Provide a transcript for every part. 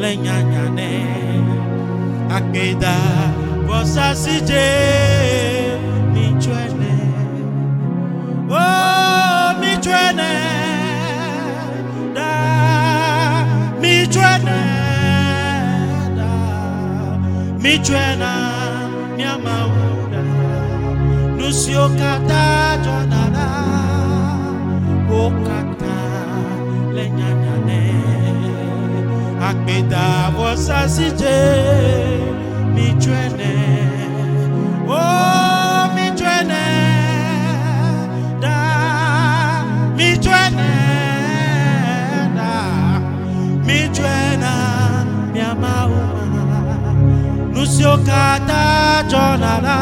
lenyanyane akeda vosa sije michwene oh michwene da michwene da michwena miamauda nusio kata jonada okata lenyanyane akeda vosa sije michwene oh michwene da michwene da michwena miamauma nusio kata jonala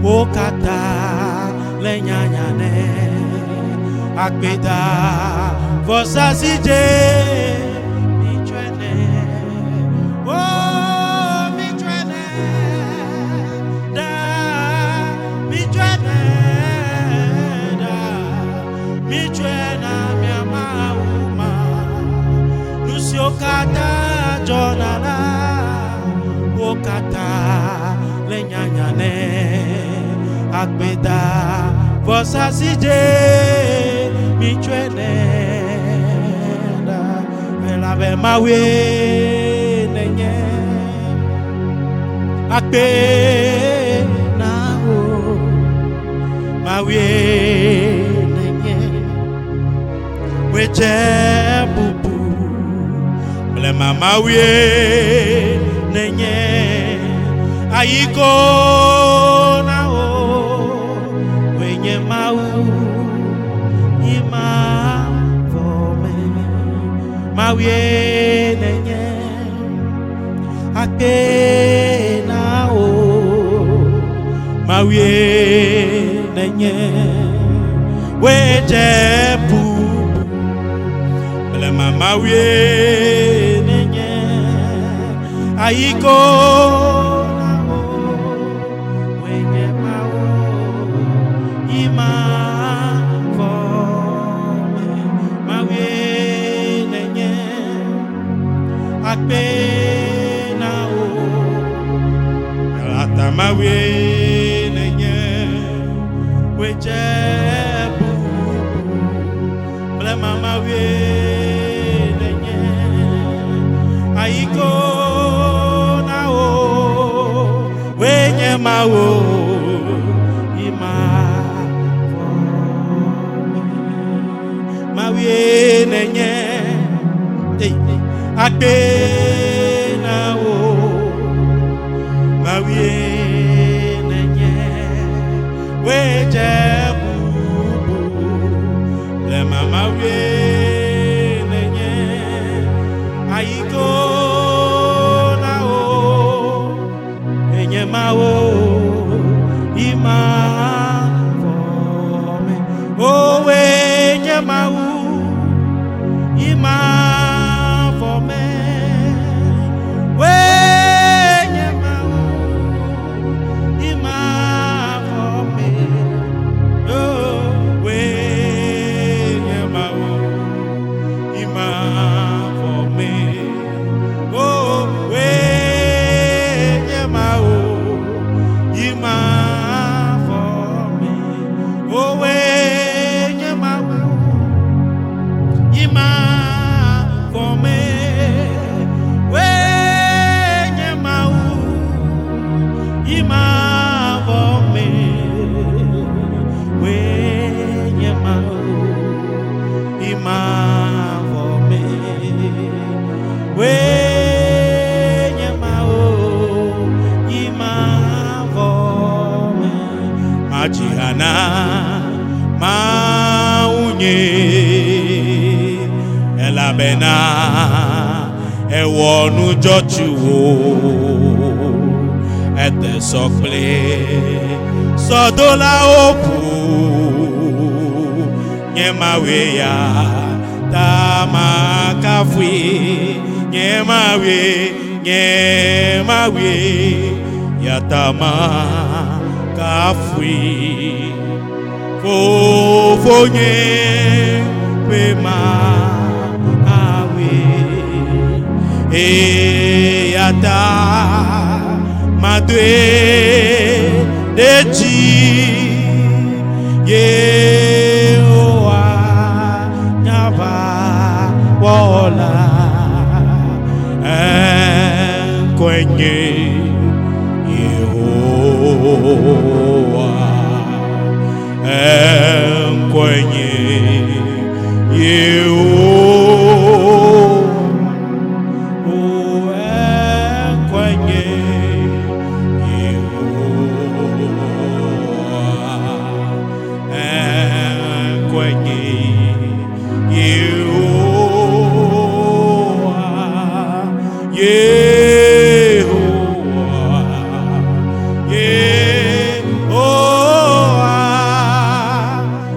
okata lenyanyane akeda vosa sije michwene oh michwene da michwene da michwena miamauma nusio kata jonala okata lenyanyane akeda vosa sije michwene da vela ve mawe nenye akpe na o mawe nenye weche bubu ble mawe nenye ayiko na o wenye mau ima vome mawie nenye akpe na o mawie nenye weje pu ble mawie nenye ayiko akpena o ata mawe nenye wejebu ble mama we nenye aiko na o wenye mawo ima mawe nenye akpe na o mawie nenye weje bubu le mama we nenye aiko na o enye mawo ima fome o wenye mawo ima Majihana maunye elabena ewonu jochuo ete sokle sodola oku nyemawe ya tamakafwi nyemawe ya tamakafwi fofonye pema awe Eyata madwe deji Yehowa nyaba wola kwenye Yehowa kwenye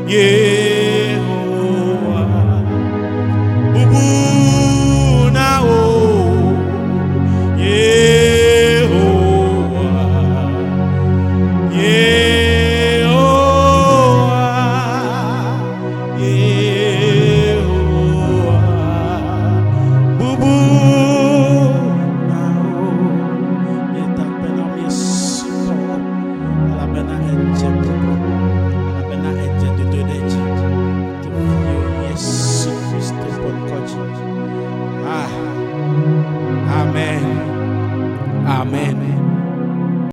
yeah.